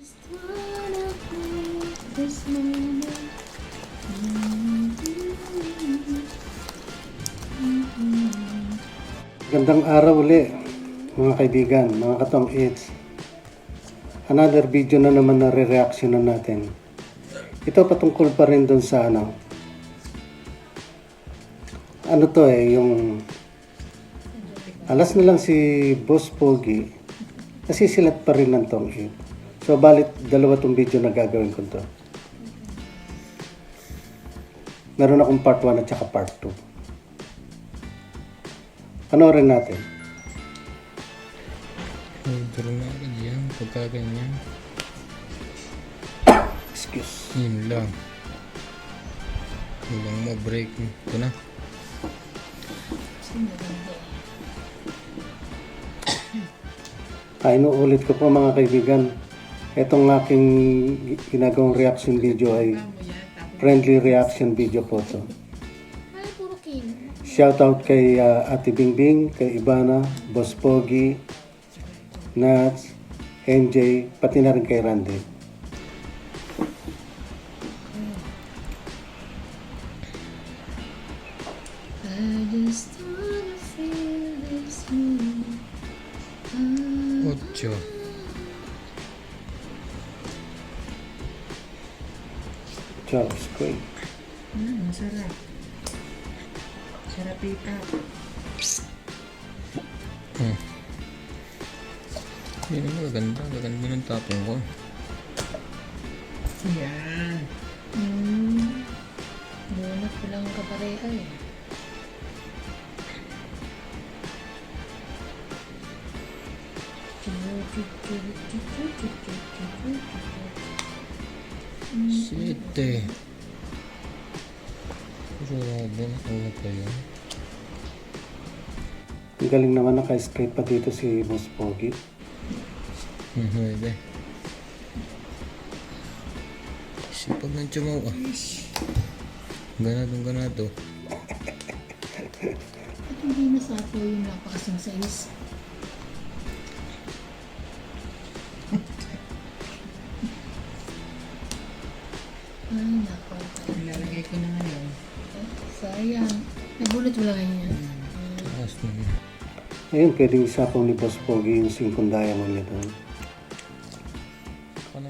Just wanna live this moment. Gandang araw uli, mga kaibigan, mga katong eats. Another video na naman na re-reactionan natin. Ito patungkol pa rin dun sa ano to yung alas na lang si Boss Pogi, nasisilat pa rin ng tong eat. So balit dalawa tong video na gagawin ko to. Meron akong part 1 at saka part 2. Panoorin natin. Order na agad yan, pagka ganyan. Excuse. Yun lang. Walang ma-break. Ito na. Inuulit ko po mga kaibigan. Itong aking ginagawang reaction video ay friendly reaction video po to. Ay, puro king. Shoutout kay Ate Bingbing, kay Ibana, Boss Pogi, Nats, MJ, pati na rin kay Randy. I just wanna feel this moment. Ocho. Charles Quay. Sarap. Sarap ita. Yun ang maganda. Maganda ng tapong ko. Yan. Bunot ko lang kapareha eh. Sete. Grabe. Ano pa yun? Ang galing naman naka-straight pa dito si Boss Pogi. Pwede. Sipag ng tsumaw ah. Ganado. At hindi nasapo yung napakasing size. Ay, nako. Ilalagay ko na ngayon. Sayang. Nabulot mo lang yan. Taas naman. Ayun, pwedeng isapaw ni Boss Pogi yung 5 diamond niya doon.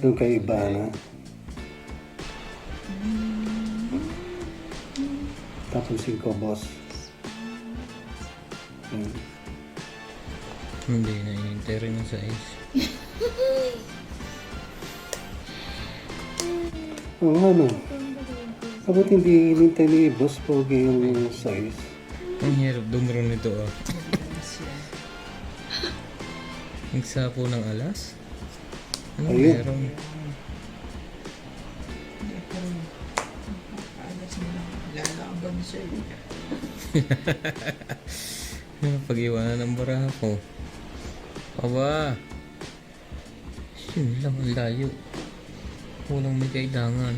Doon kay Ibana. Tapos 5 boss. Ayun. Hindi na inintay rin ng size. Oo nga no. Bakit hindi hinintay ni Boss Pogi yung size? Ang hirap dumuro nito ah. Nagsapo ng alas? Ano Ayun. meron? Hindi ko rin. Alas mo lang. Lalaban sa'yo. Pag-iwanan ng baraha ko. Aba! Yun lang ang layo. Walang may kailangan.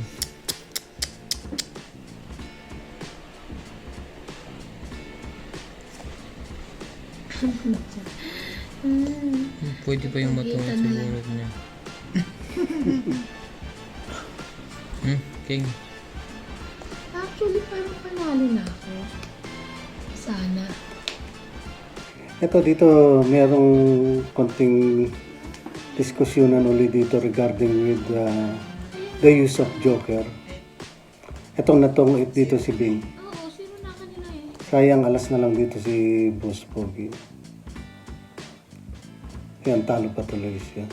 Pwede pa yung matungkol sa bunot niya. King. Actually, parang panalo na ako. Sana. Ito dito, merong konting diskusyonan ulit dito regarding with the use of Joker. Itong natong dito si Bing. Oo, sino na kanila eh? Sayang alas na lang dito si Boss Pogi. Yan, talo pa tuloy siya.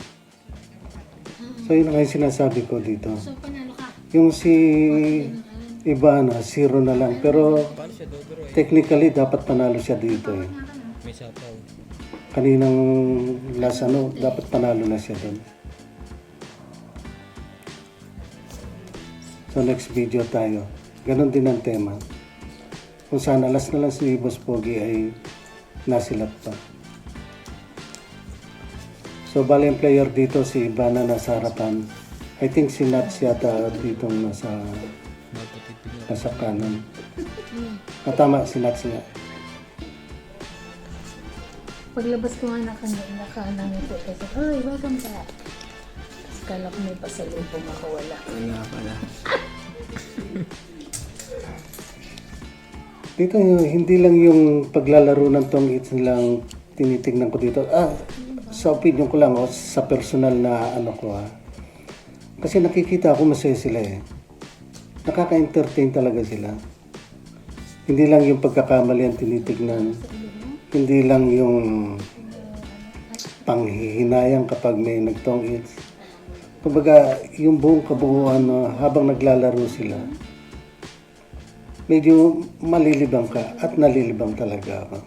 So yun ang yung sinasabi ko dito. So, panalo ka. Yung si Ibana, 0 na lang. Pero Paano siya dodoro eh? technically dapat panalo siya dito eh. May sapaw. Kaninang last dapat panalo na siya doon. So next video tayo. Ganon din ang tema. Kung saan alas na lang si Boss Pogi ay nasilat pa. So bali ang player dito si Ibana nasa harapan. I think si Nats yata dito nasa kanan. Tama si Nats nga. Paglabas ko nga nakaanang ito. Kasi, ay, welcome back. Tapos Kala ko may pasalubong ako, wala. Wala pala. Dito, hindi lang yung paglalaro ng tong eats lang tinitingnan ko dito. Sa opinion ko lang, sa personal na ano ko Kasi nakikita ko masaya sila eh. Nakaka-entertain talaga sila. Hindi lang yung pagkakamali ang tinitignan. Hindi lang yung panghihinayang kapag may nagtong eats. Kumbaga, yung buong kabuuan habang naglalaro sila, medyo malilibang ka at nalilibang talaga ako.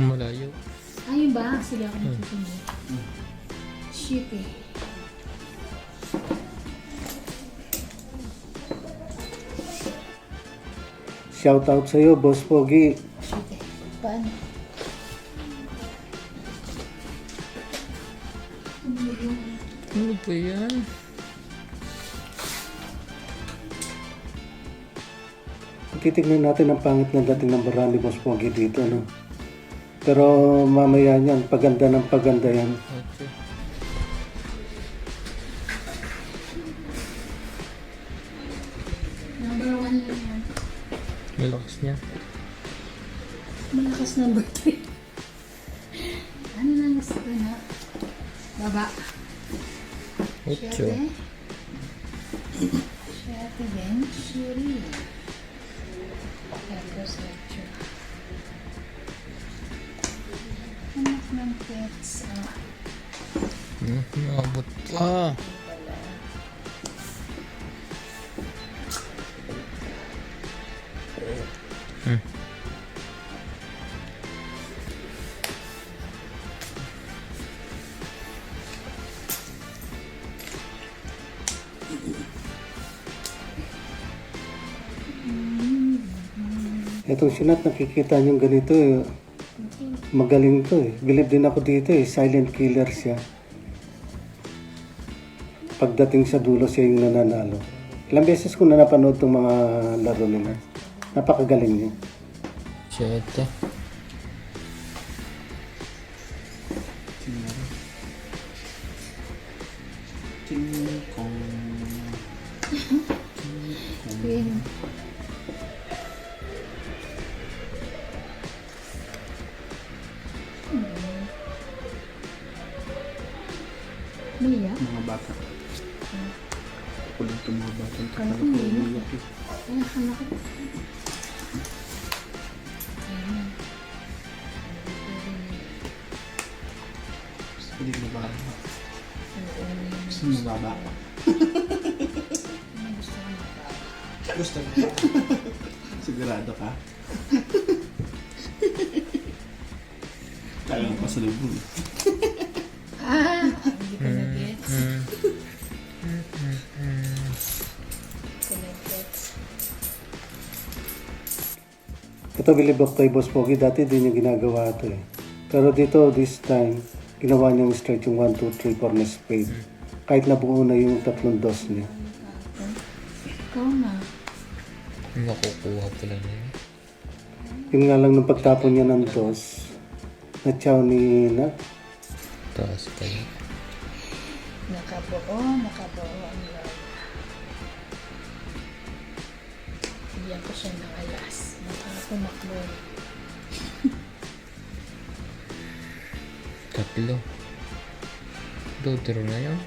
Malayo. Ayun ba? Sige ako nagsusunod. Shit eh. Shout out sa'yo, Boss Pogi. Shit eh. Paano? Ano ba yan? Titignan natin ang pangit na dating ng barang ni Boss Pogi dito, no? Pero mamaya niyan, paganda ng paganda yan. Okay. Number 1 lang yan. Malakas niya. Malakas number 3. Ano na gusto ko na? Baba. 8. Siyete. Siyete din. Shuri. Tapos 8. Anak ng pets. Nakabot pa. Itong sinat, nakikita niyong ganito magaling to Believe din ako dito silent killer siya. Pagdating sa dulo siya yung nananalo. Ilang beses ko na napanood itong mga laro nila. Napakagaling niya. 7. Queen. Mia? Mga bata. Kulit yung mga bata. Kala ko Mia. Ay, akala ko. Ayan. Hindi mo ba? Gusto mo baba? Gusto mo ba? Sigurado ka? Kaya mo pa sa lubong. Hindi ko na-gets. Connected. Ito believe ako kay Boss Pogi. Dati din niya ginagawa ito Pero dito, this time, ginawa niyang straight yung 1, 2, 3, 4 na spade. Kahit nabuo na yung 3 dos niya. Ikaw na. Nakukuha pala niya. Yun nga lang nung pagtapon niya ng dos, na-chow ni na. Taas pala. Nakabuo ang love. Bigyan ko siya ng alas. Nakatumakbo. 3. Dodro na yun.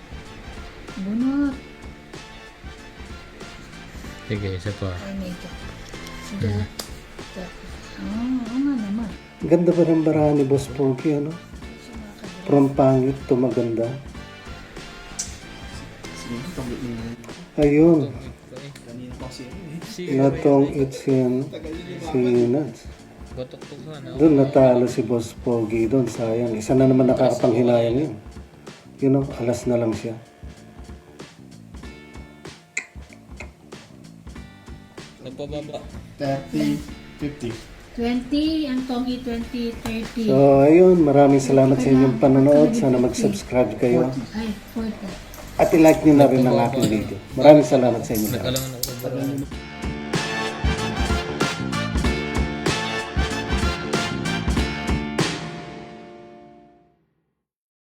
Bunot. Sige, isa pa. Ay, medyo. Sige. Oo nga naman. Ganda pa ng barahan ni Boss Pogi, ano? From pangit to maganda. Sige, pagod mo na. Ayun. Kanina pa siya Natong it's yan. Si Nats. Batok to ka na. Doon natalo si Boss Pogi. Doon sayang. Isa na naman nakakapanghinayang yun. You know, alas na lang siya. Nagpababa. 30, 50. 20, ang Tongi 20, 30. So, ayun. Maraming salamat sa inyong panonood. Sana mag-subscribe kayo. Ay, 40. At i-like nyo na rin ang aking video. Maraming salamat sa inyo. Nagkalangan ako sa